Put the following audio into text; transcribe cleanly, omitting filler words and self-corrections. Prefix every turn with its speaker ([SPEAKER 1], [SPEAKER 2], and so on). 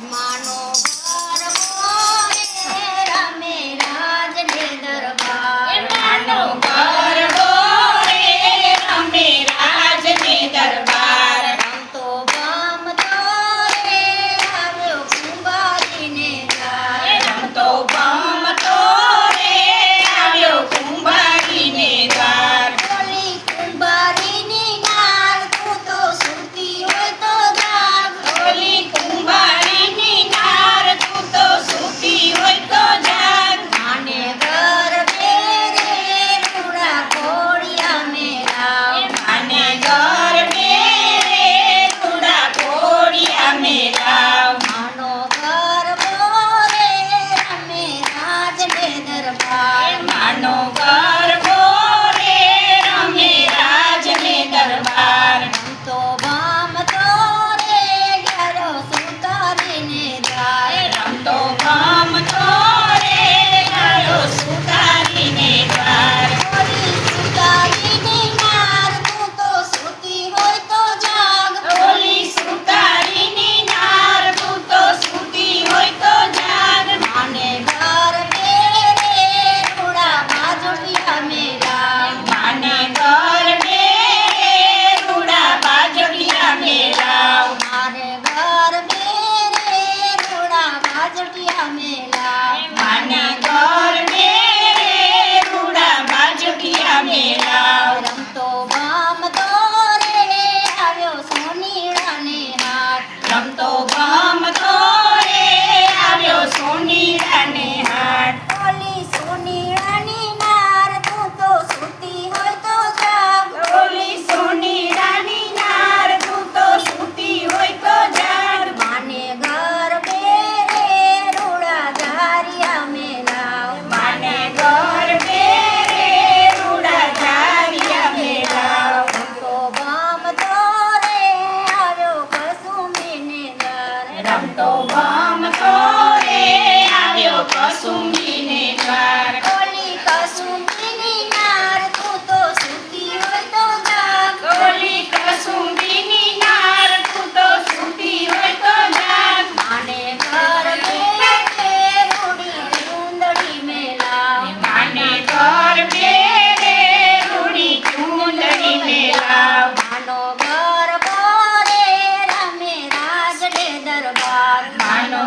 [SPEAKER 1] માનો ગરબો રે રમે રાજને દરબાર
[SPEAKER 2] માનો ગરબો રે રમે રાજને દરબાર
[SPEAKER 1] રમતો ગમતો રે આવ્યો કુંભારીને દ્વાર
[SPEAKER 2] રમતો ગમતો રે આવ્યો કુંભારીને દ્વાર
[SPEAKER 1] ઓલી કુંભારીની નાર તું તો સૂતી હોય તો જાગ
[SPEAKER 2] ઓલી કુંભારીની નાર તું તો સૂતી હોય તો જાગ
[SPEAKER 1] માને ગરબે રે રૂડા ઘોડિયા મેરાવ
[SPEAKER 2] માને ગરબે રે રૂડા ઘોડિયા મેરાવ
[SPEAKER 1] માનો ગરબો રે રમે રાજને દરબાર
[SPEAKER 2] માનો ગરબો રે રમે રાજને દરબાર
[SPEAKER 1] રમતો ગમતો રે ગ્યારો સુતારીને દ્વાર
[SPEAKER 2] રમતો ગમતો રે ગાયો સુતારીને દ્વાર
[SPEAKER 1] ઓલી સુતારીની નાર તું તો સૂતી હોય તો જાગ
[SPEAKER 2] ઓલી સુતારીની નાર તું તો સૂતી હોય તો જાગ
[SPEAKER 1] માને ગરબે રે રૂડા બાજોટિયા મેરાવ
[SPEAKER 2] માને ગરબે રે રૂડા બાજોટિયા મેરાવ
[SPEAKER 1] મારે ગરબે રે રૂડા બાજોટિયા મેરાવ
[SPEAKER 2] માને ગરબે રે રૂડા બાજોટિયા મેરાવ
[SPEAKER 1] રમતો ગમતો રે આવ્યો સોનીડાને હાથ
[SPEAKER 2] રમતો ગમતો રે આવ્યો સોનીડાને હાટ
[SPEAKER 1] ઓલી સોનીડાની નાર તું તો સૂતી હોય તો જાગ
[SPEAKER 2] ઓલી સોનીડાની નાર તું તો સૂતી હોય તો જાગ
[SPEAKER 1] માને ગરબે રે રૂડા ધારિયા મેલાવ
[SPEAKER 2] માને ગરબે રે રૂડા ધારિયા મેલાવ
[SPEAKER 1] રમતો ગમતો રે આવ્યો કસુંબીને દ્વાર
[SPEAKER 2] રમતો ગમતો રે આવ્યો કસુંબીને દ્વાર
[SPEAKER 1] ઓલી કસુંબીની નાર તું તો સૂતી હોય તો જાગ
[SPEAKER 2] ઓલી કસુંબીની નાર તું તો સૂતી હોય તો જાગ
[SPEAKER 1] માને ગરબે રે રૂડી ચૂંદડી મેલાવ
[SPEAKER 2] માને ગરબે રે રૂડી ચૂંદડી મેલાવ
[SPEAKER 1] માનો ગરબો રે રમે રાજને દરબાર
[SPEAKER 2] માનો